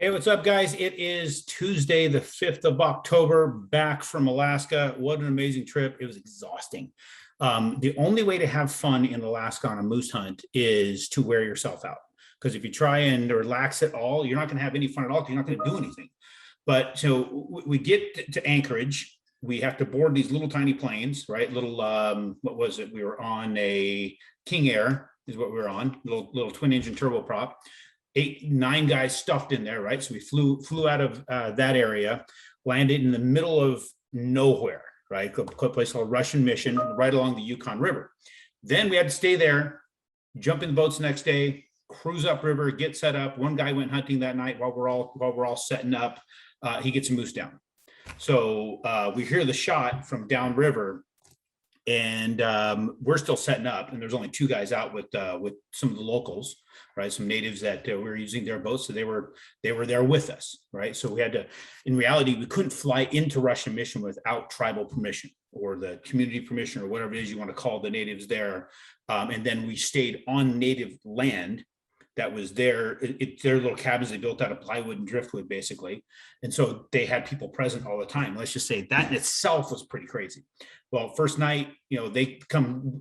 Hey, what's up, guys? It is Tuesday, the 5th of October, back from Alaska. What an amazing trip. It was exhausting. The only way to have fun in Alaska on a moose hunt is to wear yourself out. Because if you try and relax at all, you're not going to have any fun at all because you're not going to do anything. But so we get to Anchorage. We have to board these little tiny planes, right? Little, what was it? We were on a King Air is what we were on, little twin engine turboprop. 8, 9 guys stuffed in there, right? So we flew out of that area, landed in the middle of nowhere, right? A place called Russian Mission, right along the Yukon River. Then we had to stay there, jump in the boats the next day, cruise upriver, get set up. One guy went hunting that night while we're all setting up. He gets a moose down. So we hear the shot from downriver, and we're still setting up, and there's only 2 guys out with some of the locals, right? Some natives that were using their boats, so they were there with us, right? So we had to, in reality, we couldn't fly into Russian Mission without tribal permission or the community permission or whatever it is you want to call the natives there. And then we stayed on native land that was their little cabins they built out of plywood and driftwood, basically. And so they had people present all the time. Let's just say that in itself was pretty crazy. Well, first night, the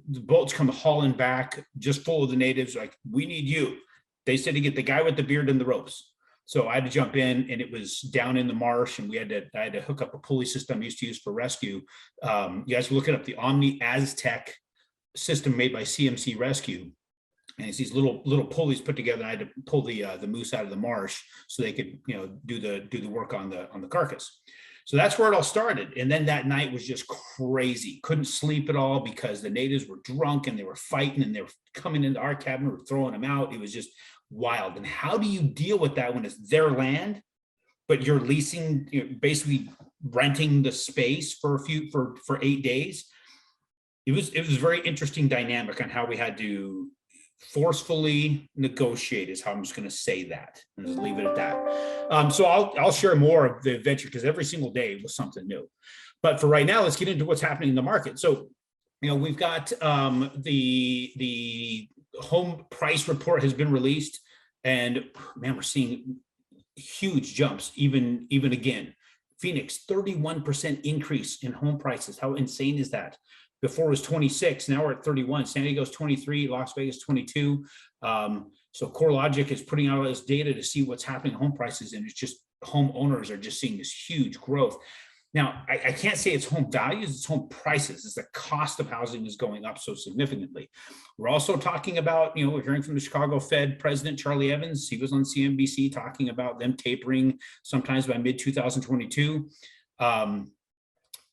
boats come hauling back just full of the natives, like, we need you. They said to get the guy with the beard and the ropes. So I had to jump in, and it was down in the marsh, and I had to hook up a pulley system I used to use for rescue. You guys look it up, the Omni Aztec system made by CMC Rescue. And it's these little pulleys put together. And I had to pull the moose out of the marsh so they could, do the work on the carcass. So that's where it all started. And then that night was just crazy. Couldn't sleep at all because the natives were drunk and they were fighting and they were coming into our cabin. We were throwing them out. It was just wild. And how do you deal with that when it's their land, but you're leasing, basically renting the space for 8 days? It was a very interesting dynamic on how we had to forcefully negotiate, is how I'm just going to say that and just leave it at that. So I'll share more of the adventure because every single day was something new. But for right now, let's get into what's happening in the market. So, we've got the home price report has been released, and man, we're seeing huge jumps. Even again, Phoenix, 31% increase in home prices. How insane is that? Before it was 26, now we're at 31. San Diego's 23, Las Vegas 22. So CoreLogic is putting out all this data to see what's happening in home prices, and it's just homeowners are just seeing this huge growth. Now, I can't say it's home values, it's home prices. It's the cost of housing is going up so significantly. We're also talking about, we're hearing from the Chicago Fed President Charlie Evans. He was on CNBC talking about them tapering sometimes by mid-2022.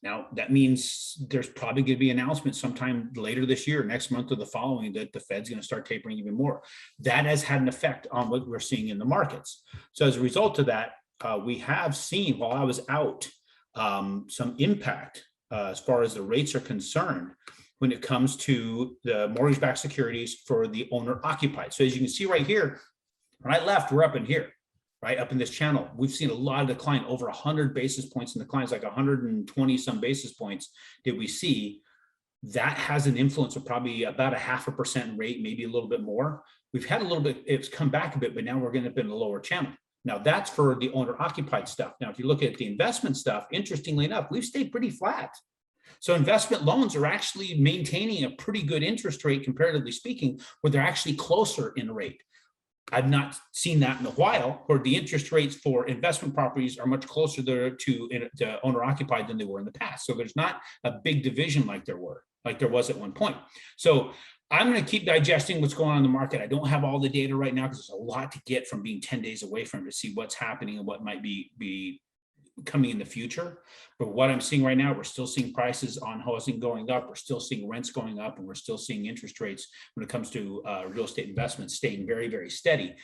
Now, that means there's probably going to be an announcement sometime later this year, next month or the following, that the Fed's going to start tapering even more. That has had an effect on what we're seeing in the markets. So as a result of that, we have seen, while I was out, some impact as far as the rates are concerned when it comes to the mortgage-backed securities for the owner-occupied. So as you can see right here, when I left, we're up in here. Right up in this channel, we've seen a lot of decline, over 100 basis points in declines, like 120 some basis points did we see. That has an influence of probably about a 0.5% rate, maybe a little bit more. We've had a little bit, it's come back a bit, but now we're going to be in a lower channel. Now that's for the owner occupied stuff. Now, if you look at the investment stuff, interestingly enough, we've stayed pretty flat. So investment loans are actually maintaining a pretty good interest rate, comparatively speaking, where they're actually closer in rate. I've not seen that in a while, where the interest rates for investment properties are much closer to owner occupied than they were in the past. So there's not a big division like there was at one point. So I'm going to keep digesting what's going on in the market. I don't have all the data right now because there's a lot to get from being 10 days away from it to see what's happening and what might be coming in the future. But what I'm seeing right now, we're still seeing prices on housing going up. We're still seeing rents going up, and we're still seeing interest rates when it comes to real estate investments staying very, very steady.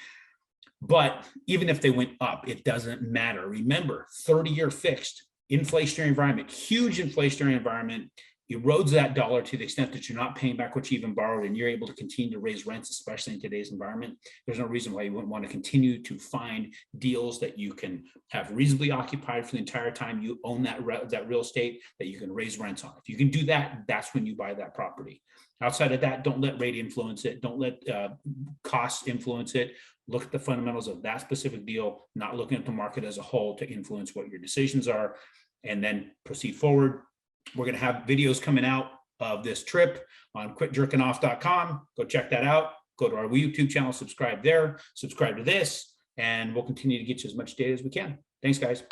But even if they went up, it doesn't matter. Remember, 30-year fixed, inflationary environment, huge inflationary environment. erodes that dollar to the extent that you're not paying back what you even borrowed, and you're able to continue to raise rents, especially in today's environment, there's no reason why you wouldn't want to continue to find deals that you can have reasonably occupied for the entire time you own that real estate, that you can raise rents on. If you can do that, that's when you buy that property. Outside of that, don't let rate influence it. Don't let costs influence it. Look at the fundamentals of that specific deal, not looking at the market as a whole to influence what your decisions are, and then proceed forward. We're going to have videos coming out of this trip on quitjerkingoff.com. Go check that out. Go to our YouTube channel, subscribe there, subscribe to this, and we'll continue to get you as much data as we can. Thanks, guys.